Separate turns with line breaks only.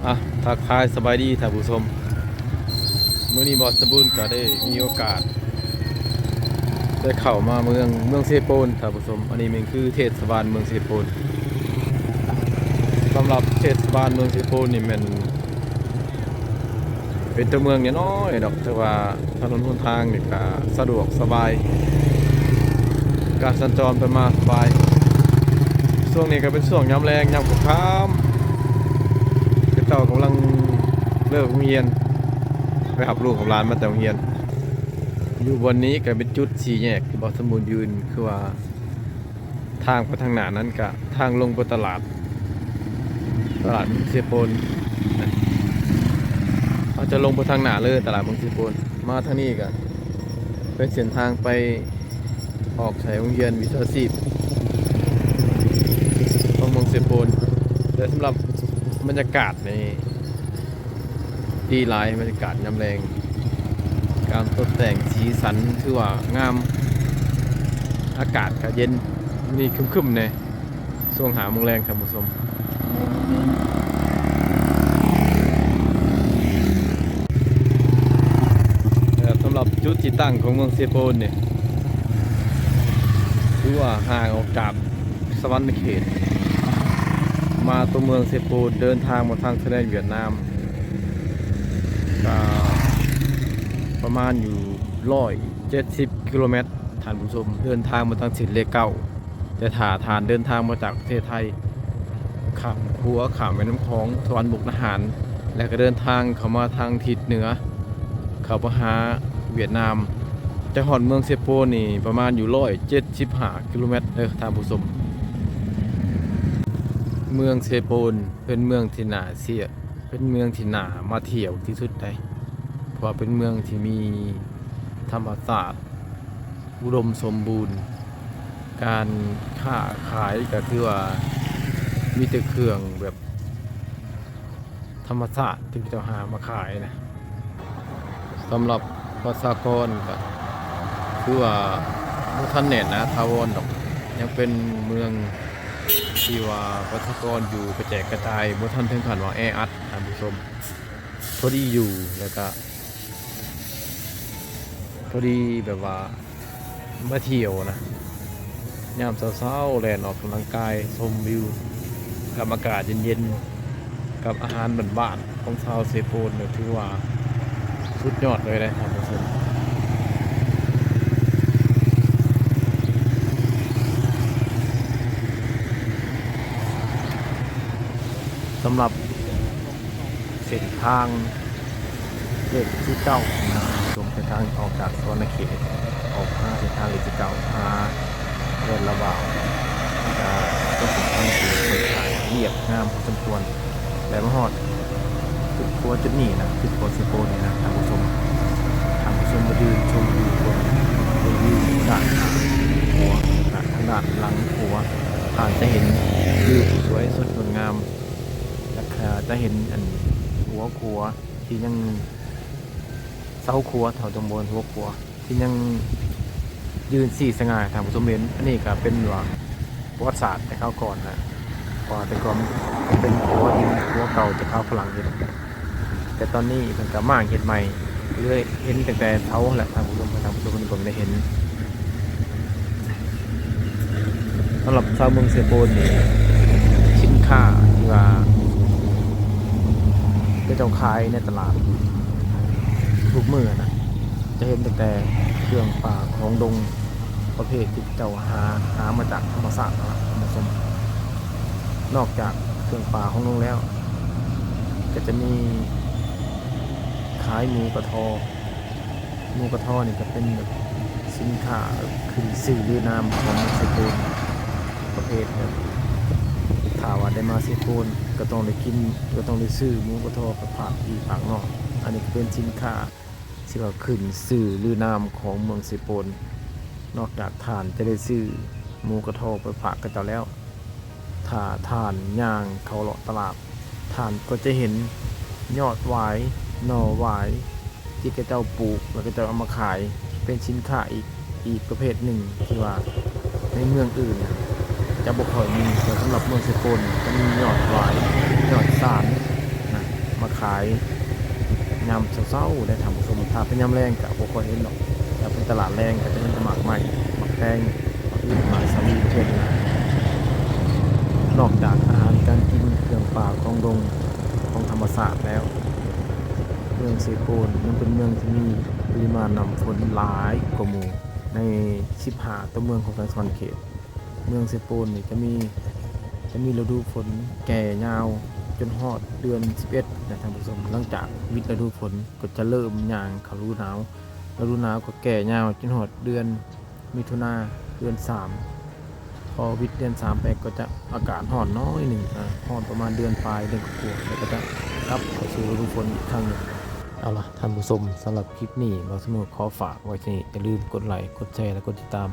อ่ะทักทายสบายดีท่านผู้ชมมื้อนี้บอสบูนก็ได้มีโอกาสได้เข้ามาเมืองเซโปนท่านผู้ชมอันนี้มันคือเทศบาลเมืองเซโปนสำหรับเทศบาลเมืองเซโปนนี่มันเป็นตัวเมืองน้อยๆดอกแต่ว่าถนนหนทางนี่ก็สะดวกสบายการสัญจรไปมาสบายช่วงนี้ก็เป็นช่วงยามแรงยามค่ำคือเต่ากำลังเลิกโรงเรียนไปขับลูกกับหลานมาแต่โรงเรียนอยู่บนนี้ก็เป็นจุดสี่แยกที่บอสมบูรณ์ยืนคือว่าทางไปทางหน้านั้นก็ทางลงไปตลาดเมืองเซโปนเราจะลงไปทางหน้าเลยตลาดเมืองเซโปนมาทางนี้ก็เป็นเส้นทางไปออกใช้โรงเรียนวิชาชีพของเมืองเซโปนแต่สำหรับบรรยากาศในดีหลายบรรยากาศยามแรงการตกแต่งสีสันคือว่างามอากาศก็เย็นนี่ครึมๆในช่วงหาโมงแรงครับผู้ชมสำหรับจุดที่ตั้งของเมืองเซโปนเนี่ยคือว่าห่างออกจากสวรรค์เขตมาตัวเมืองเซโปนเดินทางมาทางชายแดนเวียดนามก็ประมาณอยู่170 กิโลเมตรท่านผู้ชมเดินทางมาทางสิเลเก้าแต่ถ้าทานเดินทางมาจากประเทศไทยข้ามหัวข้ามแม่น้ำคลองสวรรค์มุกดาหารและก็เดินทางเข้ามาทางทิศเหนือเข้าไปหาเวียดนามจะหอดเมืองเซโปนนี่ประมาณอยู่175 กิโลเมตรท่านผู้ชมเมืองเซโปนเป็นเมืองที่น่าเสียเป็นเมืองที่น่ามาเที่ยวที่สุดเลยเพราะเป็นเมืองที่มีธรรมชาติอุดมสมบูรณ์การค้าขายก็คือว่ามีแต่เครื่องแบบธรรมชาติที่จะหามาขายนะสำหรับประชากรก็คือว่าบ่ทันแน่นนะทาวรดอกยังเป็นเมืองที่ว่าประชากรอยู่กระแจกกระจายบ่ทันถึงขั้นว่าแออัดท่านผู้ชมพอดีอยู่แล้วก็พอดีแบบว่ามาเที่ยวนะยามเช้าๆแล่นออกกำลังกายชมวิวกับอากาศเย็นๆกับอาหารบ้านๆของชาวเซโปนเนี่ยถือว่าสุดยอดเลยนะท่านผู้ชมสำหรับเส้นทางเลขที่เก้าชมเส้นทางออกจากสวรรณเขตออกมาเส้นทางเลขที่เก้ามาเดินระหว่างก็เป็นทางที่คนขายเรียบงามพอสมควรและมาฮอดจุดครัวจุดนี้นะจุดครัวเซโปนนี่นะท่านผู้ชมมายืนชมวิวบนวิวด้านหัวทางด้านหลังหัวจะเห็นวิวสวยสดงดงามและจะเห็นอันหัวครัวที่ยังเสาครัวแถวตำบลหัวครัวที่ยังยืนสี่สง่าทางผู้ชมเห็นอันนี้ก็เป็นว่าประวัติศาสตร์แต่เข้าก่อนนะพอแต่ก่อนเป็นครัวดินครัวเก่าจะเข้าฝรั่งเห็นแต่ตอนนี้เป็นกระม่างเห็นใหม่เรื่อยเห็นแต่เท้าแหละทางผู้ชมผมได้เห็นสำหรับชาวเมืองเซโปนนี่สินค้าที่ว่าเป็นเจ้าขายในตลาดทุกมื้อนะจะเห็นแต่เครื่องป่าของดงประเภทที่เจ้าหามาจากธรรมชาตินะท่านผู้ชมนอกจากเครื่องป่าของดงแล้วก็จะมีขายหมูกระทอนี่ก็เป็นแบบสินค้าคือสื่อหรือนามของเซโปนประเภทแบบถ้าว่าได้มาเซโปนก็ต้องได้กินก็ต้องได้ซื้อหมูกระทอกับผักที่ผักนอกอันนี้เป็นสินค้าที่ว่าขึ้นสื่อหรือนามของเมืองเซโปนนอกจากทานจะได้ซื้อหมูกระทอไปผักกันต่อแล้วถ้าทานย่างเขาเลาะตลาดทานก็จะเห็นยอดหวายหน่อหวายที่กระเจ้าปลูกแล้วก็จะเอามาขายเป็นสินค้าอีกประเภทหนึ่งที่ว่าในเมืองอื่นจะบ่ค่อยมีแต่สำหรับเมืองเซโปนจะมียอดหวายยอดสารนะ ขายยามเช้าๆได้ทำสมถ้าเป็นยามแรงก็บ่ค่อยเห็นหรอกแต่เป็นตลาดแรงก็จะเห็นแต่หมากใหม่หมากแตงหมากอื่นหมากสาลีเช่นนะนอกจากอาหารการกินเครื่องป่าของดงของธรรมศาสตร์แล้วเมืองเซโปนยังเป็นเมืองที่มีปริมาณน้ำฝนหลายกว่าหมู่ใน15ตัวเมืองของแขวงสวรรณเขตเมืองเซโปนนี่จะมีฤดูฝนแก่ยาวจนฮอดเดือน11นะท่านผู้ชมหลังจากวิดฤดูฝนก็จะเริ่มย่างเข้าฤดูหนาวฤดูหนาวก็แก่ยาวจนฮอดเดือนมิถุนาเดือน3พอวิดเดือน3ไปก็จะอากาศร้อนน้อยหนึ่งร้อนประมาณเดือนปลายเดือนกว่าๆแล้วก็จะกลับเข้าสู่ฤดูฝนอีกครั้งหนึ่งเอาล่ะท่านผู้ชมสำหรับคลิปนี้เราสนุกขอฝากไว้ที่นี่อย่าลืมกดไลค์กดแชร์และกดติดตาม